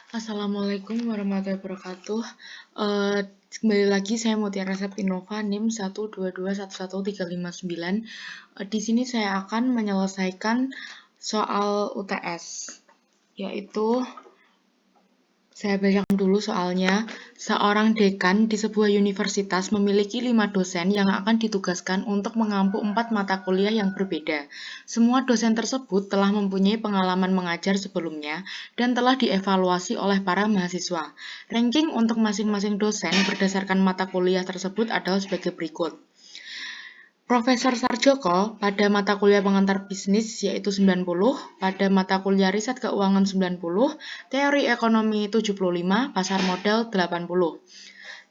Assalamualaikum warahmatullahi wabarakatuh. Kembali lagi saya Mutiara Septinova NIM 122111359. Di sini saya akan menyelesaikan soal UTS, yaitu saya bacakan dulu soalnya. Seorang dekan di sebuah universitas memiliki 5 dosen yang akan ditugaskan untuk mengampu 4 mata kuliah yang berbeda. Semua dosen tersebut telah mempunyai pengalaman mengajar sebelumnya dan telah dievaluasi oleh para mahasiswa. Ranking untuk masing-masing dosen berdasarkan mata kuliah tersebut adalah sebagai berikut. Profesor Sarjoko pada mata kuliah pengantar bisnis yaitu 90, pada mata kuliah riset keuangan 90, teori ekonomi 75, pasar modal 80.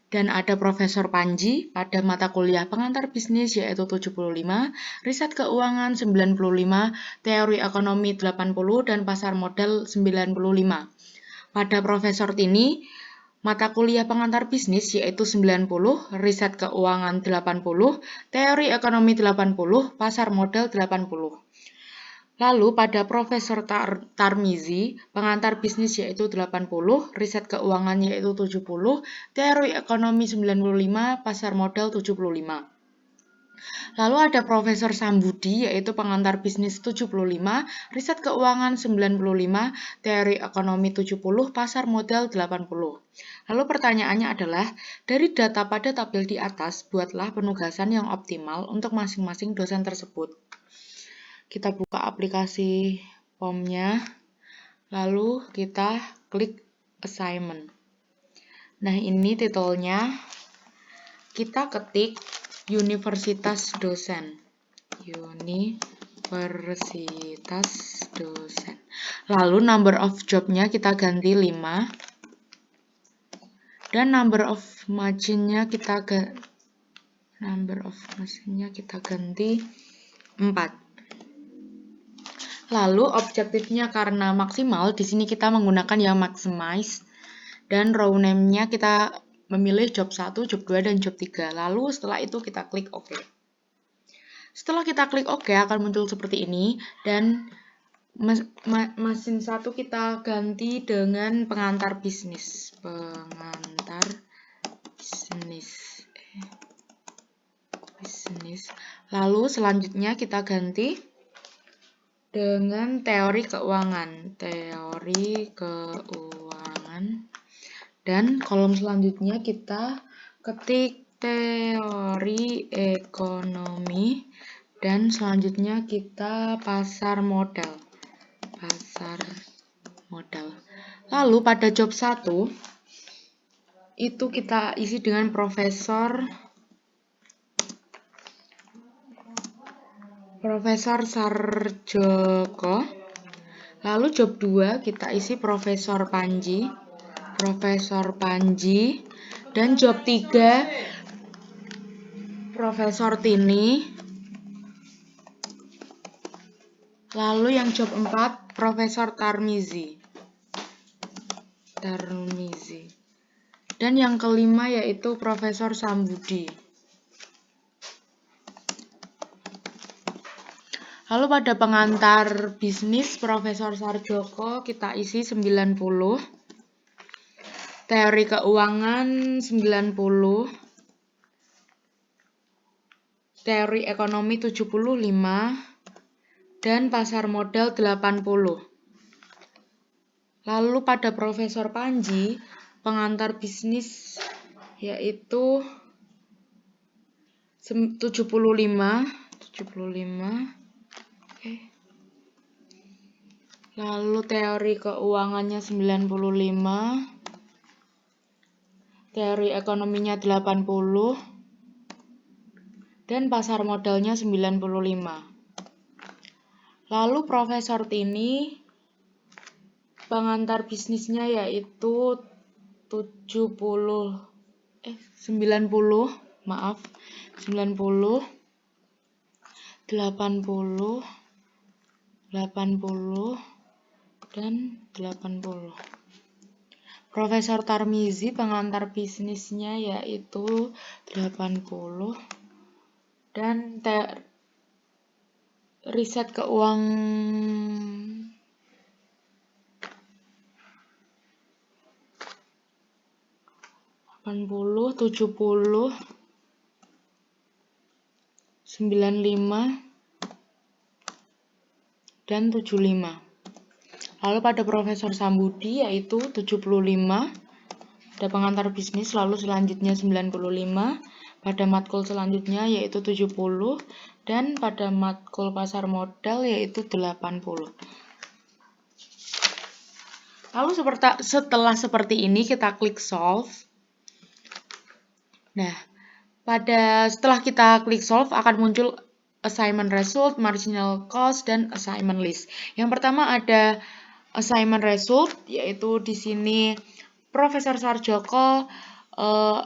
Dan ada Profesor Panji pada mata kuliah pengantar bisnis yaitu 75, riset keuangan 95, teori ekonomi 80, dan pasar modal 95. Pada Profesor Tini, mata kuliah pengantar bisnis yaitu 90, riset keuangan 80, teori ekonomi 80, pasar modal 80. Lalu pada Profesor Tarmizi, pengantar bisnis yaitu 80, riset keuangan yaitu 70, teori ekonomi 95, pasar modal 75. Lalu ada Profesor Sambudi, yaitu pengantar bisnis 75, riset keuangan 95, teori ekonomi 70, pasar modal 80. Lalu pertanyaannya adalah, dari data pada tabel di atas, buatlah penugasan yang optimal untuk masing-masing dosen tersebut. Kita buka aplikasi POM-nya, lalu kita klik assignment. Nah, ini titelnya. Kita ketik Universitas Dosen. Universitas Dosen. Lalu number of job-nya kita ganti 5. Dan number of margin-nya kita ganti 4. Lalu objektifnya karena maksimal, di sini kita menggunakan yang maximize. Dan row name-nya kita memilih job 1, job 2, dan job 3. Lalu setelah itu kita klik OK. Setelah kita klik OK akan muncul seperti ini. Dan mesin 1 kita ganti dengan pengantar bisnis. Pengantar bisnis. Lalu selanjutnya kita ganti dengan teori keuangan. Dan kolom selanjutnya kita ketik teori ekonomi. Dan selanjutnya kita pasar modal. Lalu pada job 1 itu kita isi dengan Profesor Sarjoko. Lalu job 2 kita isi Profesor Panji. Dan job 3 Profesor Tini. Lalu yang job 4 Profesor Tarmizi. Dan yang kelima yaitu Profesor Sambudi. Lalu pada pengantar bisnis Profesor Sarjoko kita isi 90. Teori keuangan 90. Teori ekonomi 75. Dan pasar modal 80. Lalu pada Profesor Panji, pengantar bisnis yaitu 75. Lalu teori keuangannya 95. Teori ekonominya 80. Dan pasar modalnya 95. Lalu Profesor Tini, pengantar bisnisnya yaitu 90, 80, 80, dan 80. Profesor Tarmizi, pengantar bisnisnya yaitu 80. Dan riset keuangan 80, 70, 95, dan 75. Lalu pada Profesor Sambudi yaitu 75, pada pengantar bisnis, lalu selanjutnya 95, pada matkul selanjutnya yaitu 70, dan pada matkul pasar modal yaitu 80. Lalu setelah seperti ini kita klik solve. Nah, setelah kita klik solve akan muncul assignment result, marginal cost, dan assignment list. Yang pertama ada assignment result, yaitu di sini Profesor Sarjoko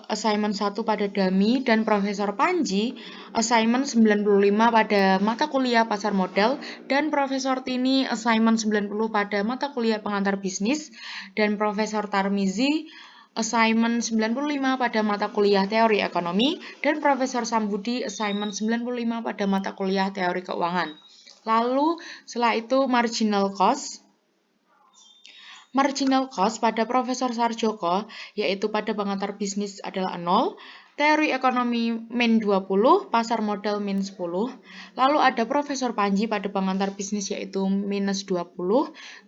assignment 1 pada Dami, dan Profesor Panji assignment 95 pada mata kuliah pasar modal, dan Profesor Tini assignment 90 pada mata kuliah pengantar bisnis, dan Profesor Tarmizi assignment 95 pada mata kuliah teori ekonomi, dan Profesor Sambudi assignment 95 pada mata kuliah teori keuangan. Lalu setelah itu marginal cost. Marginal cost pada Profesor Sarjoko, yaitu pada pengantar bisnis adalah 0, teori ekonomi min 20, pasar modal min 10. Lalu ada Profesor Panji pada pengantar bisnis yaitu minus 20,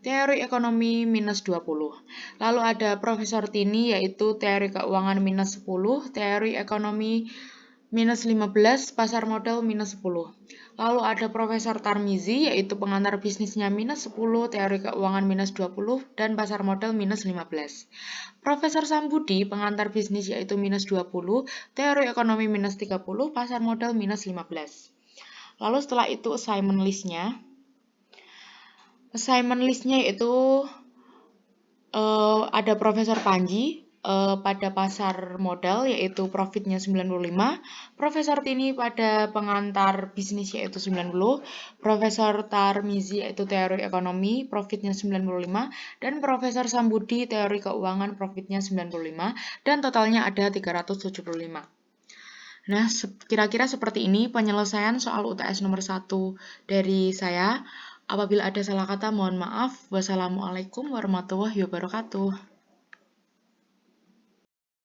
teori ekonomi minus 20. Lalu ada Profesor Tini yaitu teori keuangan minus 10, teori ekonomi minus 15, pasar modal minus 10. Lalu ada Profesor Tarmizi, yaitu pengantar bisnisnya minus 10, teori keuangan minus 20, dan pasar modal minus 15. Profesor Sambudi, pengantar bisnis yaitu minus 20, teori ekonomi minus 30, pasar modal minus 15. Lalu setelah itu assignment listnya. Assignment listnya yaitu ada Profesor Panji, pada pasar modal yaitu profitnya 95, Profesor Tini pada pengantar bisnis yaitu 90, Profesor Tarmizi yaitu teori ekonomi profitnya 95, dan Profesor Sambudi teori keuangan profitnya 95, dan totalnya ada 375. Nah, kira-kira seperti ini penyelesaian soal UTS nomor 1 dari saya. Apabila ada salah kata mohon maaf. Wassalamualaikum warahmatullahi wabarakatuh.